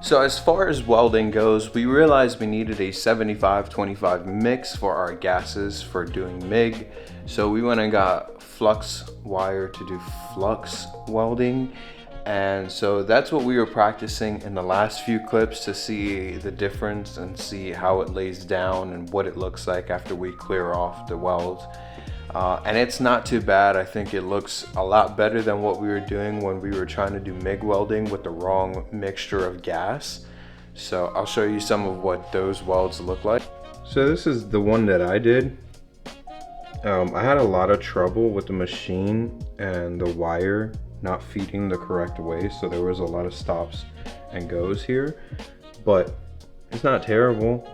So as far as welding goes, we realized we needed a 75-25 mix for our gases for doing MIG. So we went and got flux wire to do flux welding. And so that's what we were practicing in the last few clips to see the difference and see how it lays down and what it looks like after we clear off the welds. And it's not too bad. I think it looks a lot better than what we were doing when we were trying to do MIG welding with the wrong mixture of gas. So I'll show you some of what those welds look like. So this is the one that I did. I had a lot of trouble with the machine and the wire not feeding the correct way. So there was a lot of stops and goes here, but it's not terrible.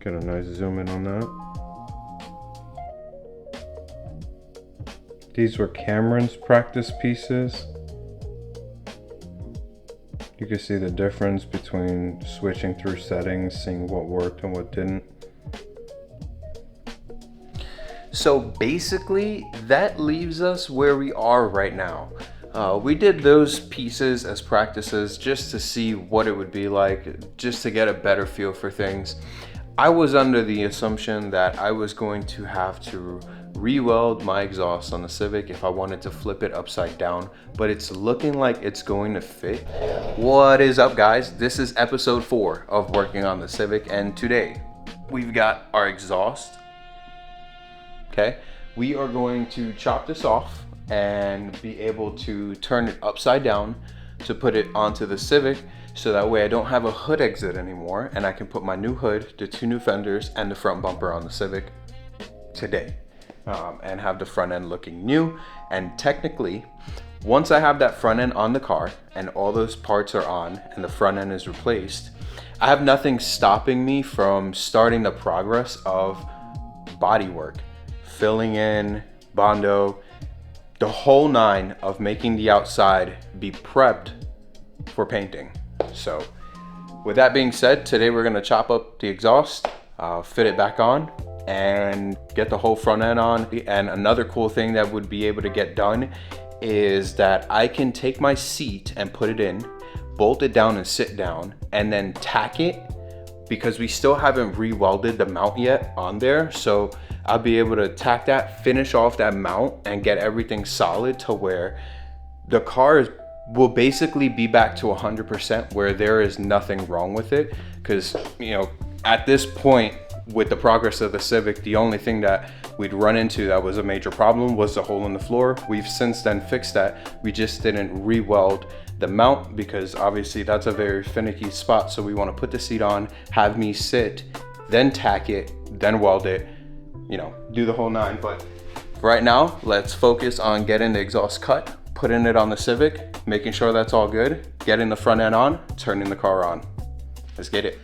Get a nice zoom in on that. These were Cameron's practice pieces. You can see the difference between switching through settings, seeing what worked and what didn't. So basically, that leaves us where we are right now. We did those pieces as practices just to see what it would be like, just to get a better feel for things. I was under the assumption that I was going to have to re-weld my exhaust on the Civic if I wanted to flip it upside down, but it's looking like it's going to fit. What is up, guys? This is episode 4 of working on the Civic, and today we've got our exhaust. Okay, we are going to chop this off and be able to turn it upside down to put it onto the Civic, so that way I don't have a hood exit anymore and I can put my new hood, the 2 new fenders, and the front bumper on the Civic today, and have the front end looking new. And technically, once I have that front end on the car and all those parts are on and the front end is replaced, I have nothing stopping me from starting the progress of body work, filling in, Bondo, the whole 9 of making the outside be prepped for painting. So with that being said, today we're gonna chop up the exhaust, fit it back on, and get the whole front end on. And another cool thing that would be able to get done is that I can take my seat and put it in, bolt it down and sit down, and then tack it, because we still haven't re-welded the mount yet on there. So I'll be able to tack that, finish off that mount, and get everything solid to where the car will basically be back to 100%, where there is nothing wrong with it. Because, you know, at this point with the progress of the Civic, the only thing that we'd run into that was a major problem was the hole in the floor. We've since then fixed that. We just didn't re-weld the mount because obviously that's a very finicky spot. So we want to put the seat on, have me sit, then tack it, then weld it, you know, do the whole 9. But right now, let's focus on getting the exhaust cut, putting it on the Civic, making sure that's all good, getting the front end on, turning the car on. Let's get it.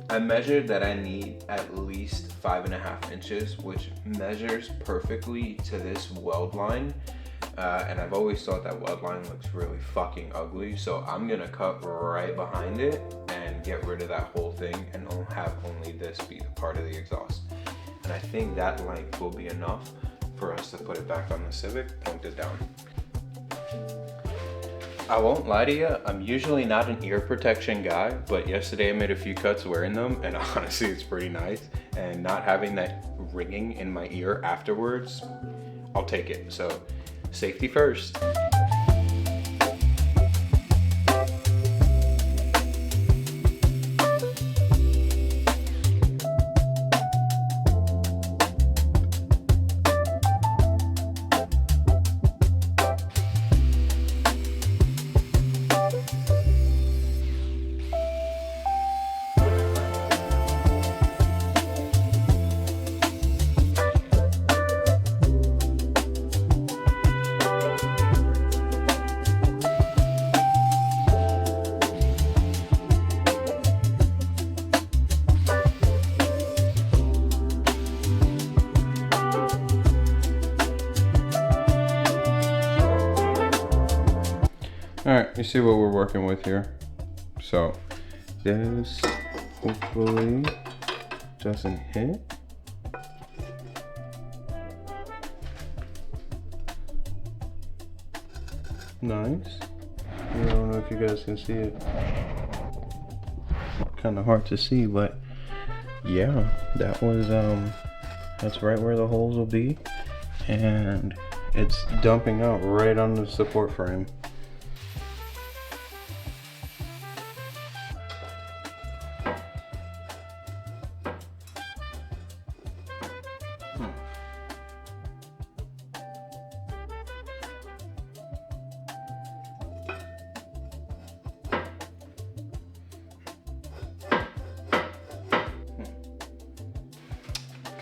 I measured that I need at least 5.5 inches, which measures perfectly to this weld line. And I've always thought that weld line looks really fucking ugly. So I'm gonna cut right behind it and get rid of that whole thing and have only this be the part of the exhaust. And I think that length will be enough for us to put it back on the Civic, point it down. I won't lie to you, I'm usually not an ear protection guy, but yesterday I made a few cuts wearing them, and honestly it's pretty nice. And not having that ringing in my ear afterwards, I'll take it. So safety first. All right, you see what we're working with here. So this hopefully doesn't hit. Nice. if you guys can see it. Kind of hard to see, but yeah, that was that's right where the holes will be, and it's dumping out right on the support frame.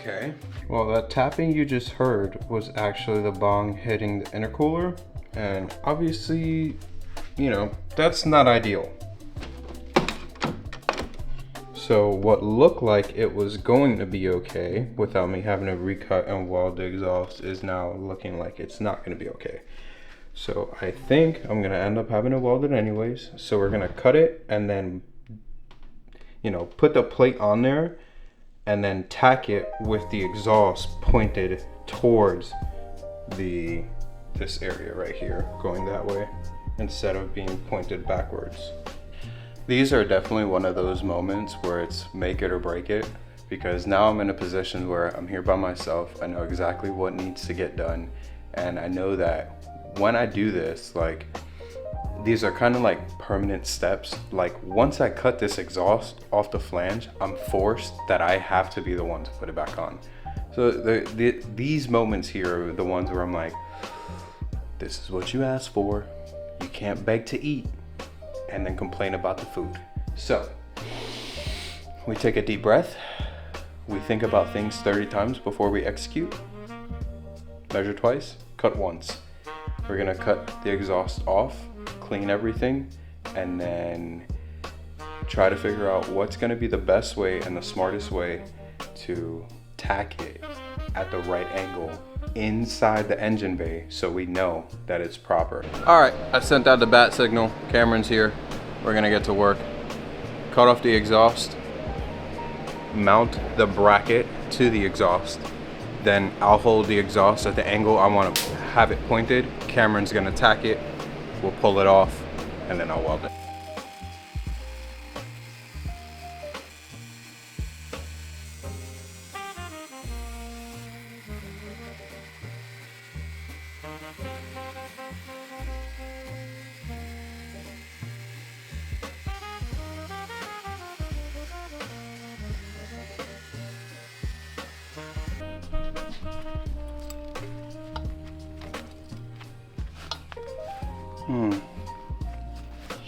Okay, well, that tapping you just heard was actually the bong hitting the intercooler, and obviously, you know, that's not ideal. So what looked like it was going to be okay without me having to recut and weld the exhaust is now looking like it's not going to be okay. So I think I'm going to end up having to weld it anyways. So we're going to cut it and then, you know, put the plate on there and then tack it with the exhaust pointed towards this area right here, going that way instead of being pointed backwards. These are definitely one of those moments where it's make it or break it, because now I'm in a position where I'm here by myself. I know exactly what needs to get done, and I know that when I do this, like, these are kind of like permanent steps. Like, once I cut this exhaust off the flange, I'm forced that I have to be the one to put it back on. So these moments here are the ones where I'm like, this is what you asked for. You can't beg to eat and then complain about the food. So we take a deep breath. We think about things 30 times before we execute. Measure twice, cut once. We're gonna cut the exhaust off, clean everything, and then try to figure out what's gonna be the best way and the smartest way to tack it at the right angle inside the engine bay so we know that it's proper. All right, I sent out the bat signal. Cameron's here. We're gonna get to work. Cut off the exhaust, mount the bracket to the exhaust. Then I'll hold the exhaust at the angle I want to have it pointed. Cameron's gonna tack it. We'll pull it off, and then I'll weld it.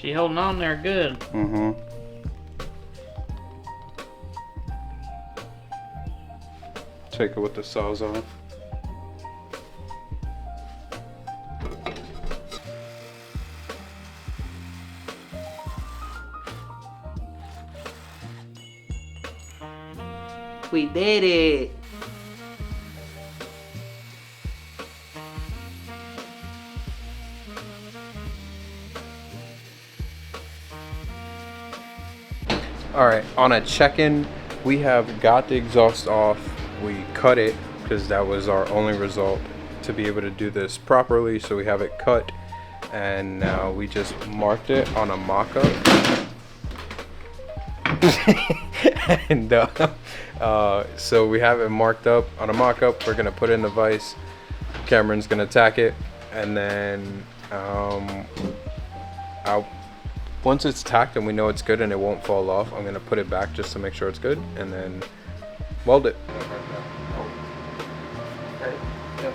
She holding on there good. Mm-hmm. Take it with the sawzall. We did it. All right, on a check-in, we have got the exhaust off. We cut it because that was our only result to be able to do this properly. So we have it cut, and now we just marked it on a mock-up. And so we have it marked up on a mock-up. We're gonna put it in the vise. Cameron's gonna tack it, and then once it's tacked and we know it's good and it won't fall off, I'm gonna put it back just to make sure it's good, and then weld it. Okay. Yep.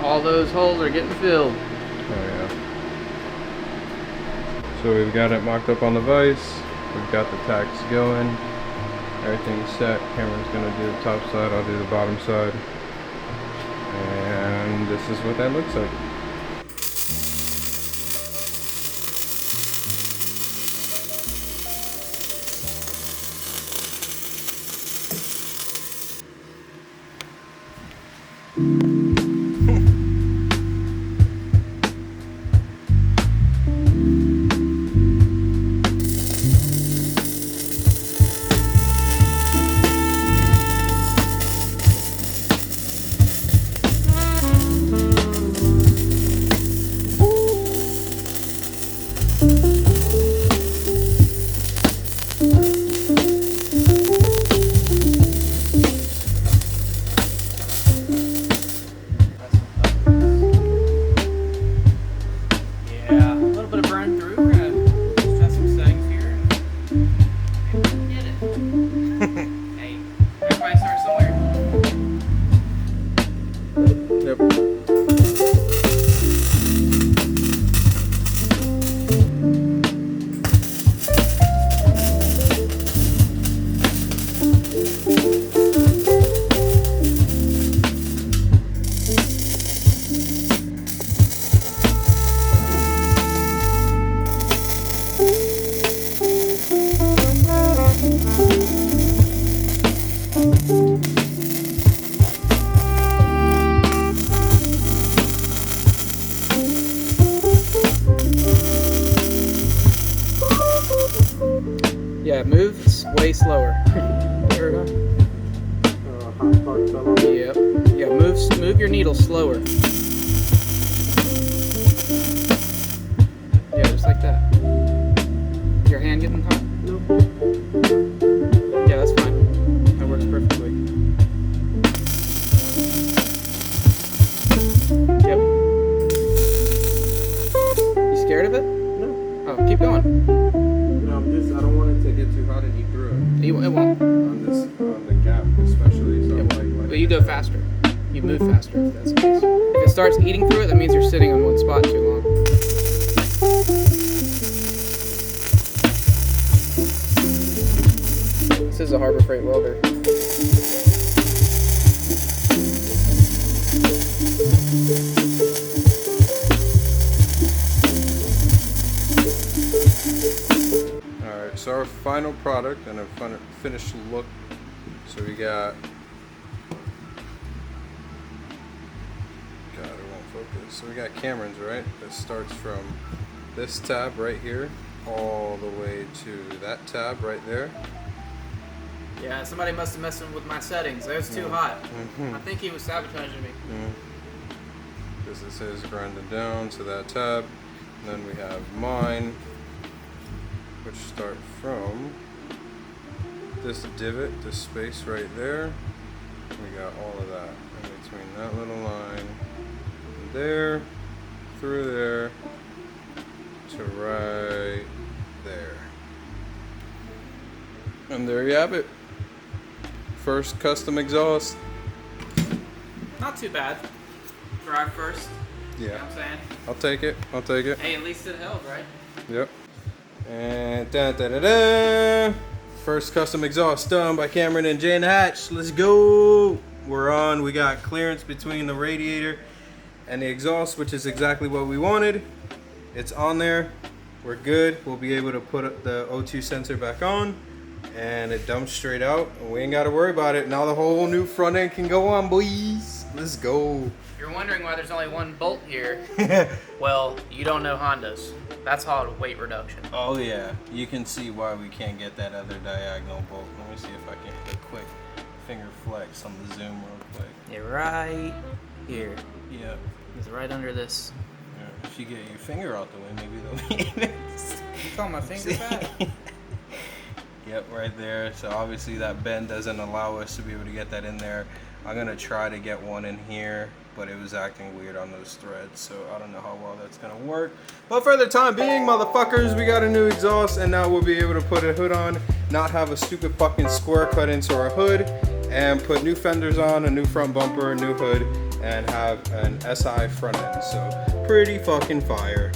All those holes are getting filled. Oh yeah. So we've got it mocked up on the vise. We've got the tacks going. Everything's set. Cameron's gonna do the top side. I'll do the bottom side. And this is what that looks like. way slower. Turn it on. Yep. Yeah, move your needle slower. Yeah, just like that. Your hand getting hot? No. Yeah, that's fine. That works perfectly. Yep. You scared of it? No. Oh, keep going. No, I don't want it to get too hot and eat through it. It won't. On the gap especially, so But you go faster. You move faster if that's the case. If it starts eating through it, that means you're sitting on one spot too long. This is a Harbor Freight welder. Alright, so our final product and a finished look. So we got, God, it won't focus. So we got Cameron's, right? That starts from this tab right here all the way to that tab right there. Yeah, somebody must have messed with my settings. That was too hot. Mm-hmm. I think he was sabotaging me. Because it says grinded down to that tab. And then we have mine, which start from this divot, this space right there. We got all of that in between that little line and there, through there, to right there. And there you have it. First custom exhaust. Not too bad. Drive first. Yeah. You know what I'm saying? I'll take it. I'll take it. Hey, at least it held, right? Yep. And da da da da. First custom exhaust done by Cameron and Jan Hatch. Let's go. We're on. We got clearance between the radiator and the exhaust, which is exactly what we wanted. It's on there. We're good. We'll be able to put the O2 sensor back on, and it dumps straight out. And we ain't got to worry about it. Now the whole new front end can go on, boys. Let's go. You're wondering why there's only one bolt here. Well, you don't know Hondas. That's called weight reduction. Oh yeah, you can see why we can't get that other diagonal bolt. Let me see if I can hit a quick finger flex on the zoom real quick. Yeah, right here. Yeah. It's right under this. Yeah. If you get your finger out the way, maybe they'll be You call my finger back? Yep, right there. So obviously that bend doesn't allow us to be able to get that in there. I'm gonna try to get one in here, but it was acting weird on those threads, so I don't know how well that's gonna work. But for the time being, motherfuckers, we got a new exhaust, and now we'll be able to put a hood on, not have a stupid fucking square cut into our hood, and put new fenders on, a new front bumper, a new hood, and have an SI front end. So pretty fucking fire.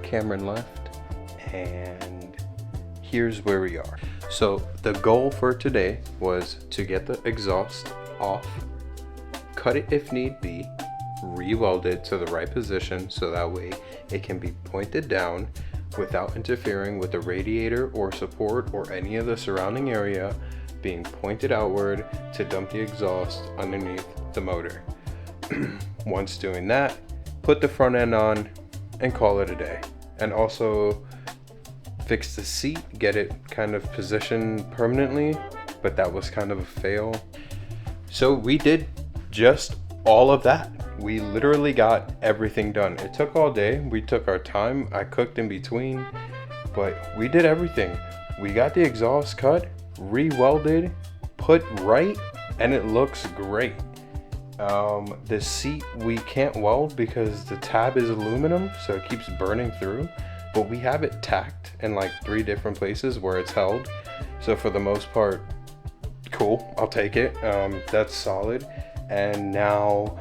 Cameron left, and here's where we are. So the goal for today was to get the exhaust off, cut it if need be, re-weld it to the right position so that way it can be pointed down without interfering with the radiator or support or any of the surrounding area, being pointed outward to dump the exhaust underneath the motor. Once doing that, put the front end on and call it a day. And also fix the seat, get it kind of positioned permanently, but that was kind of a fail. So we did just all of that. We literally got everything done. It took all day. We took our time. I cooked in between, but we did everything. We got the exhaust cut, re-welded, put right, and it looks great. The seat we can't weld because the tab is aluminum, so it keeps burning through, but we have it tacked in like 3 different places where it's held. So for the most part, cool, I'll take it. That's solid. And now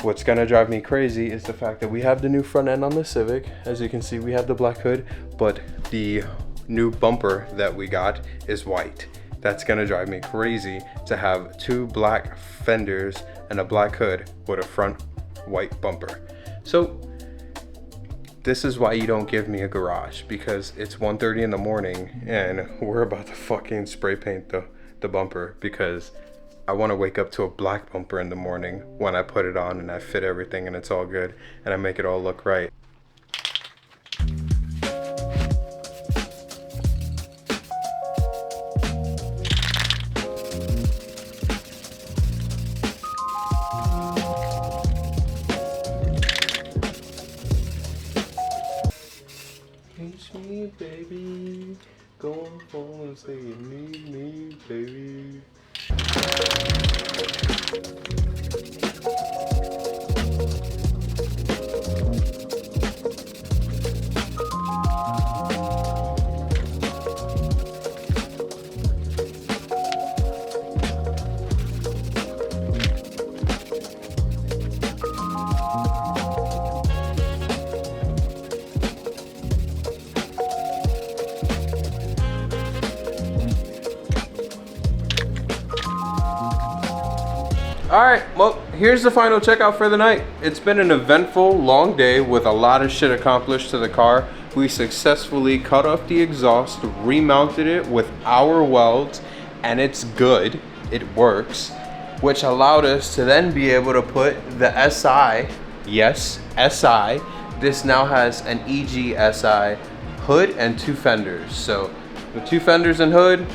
what's gonna drive me crazy is the fact that we have the new front end on the Civic. As you can see, we have the black hood, but the new bumper that we got is white. That's gonna drive me crazy to have 2 black fenders and a black hood with a front white bumper. So this is why you don't give me a garage, because it's 1:30 in the morning and we're about to fucking spray paint the bumper, because I want to wake up to a black bumper in the morning when I put it on and I fit everything and it's all good and I make it all look right. Kiss me, baby. Go on phone and say you need me, baby. Alright, well, here's the final checkout for the night. It's been an eventful, long day with a lot of shit accomplished to the car. We successfully cut off the exhaust, remounted it with our welds, and it's good. It works, which allowed us to then be able to put the SI, yes, SI. This now has an EG-SI hood and 2 fenders. So the 2 fenders and hood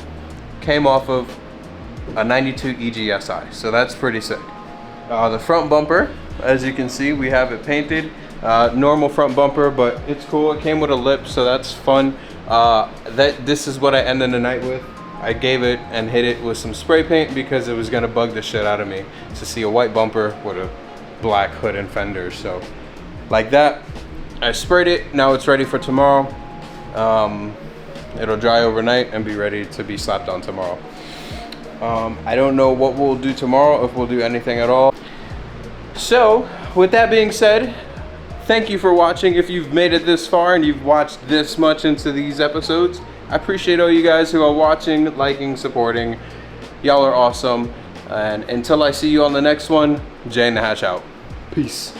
came off of a 92 EG-SI, so that's pretty sick. The front bumper, as you can see, we have it painted. Normal front bumper, but it's cool. It came with a lip, so that's fun. This is what I ended the night with. I gave it and hit it with some spray paint because it was gonna bug the shit out of me to see a white bumper with a black hood and fenders. So like that, I sprayed it. Now it's ready for tomorrow. It'll dry overnight and be ready to be slapped on tomorrow. I don't know what we'll do tomorrow, if we'll do anything at all. So with that being said, thank you for watching. If you've made it this far and you've watched this much into these episodes, I appreciate all you guys who are watching, liking, supporting. Y'all are awesome. And until I see you on the next one, Jay and the Hatch out. Peace.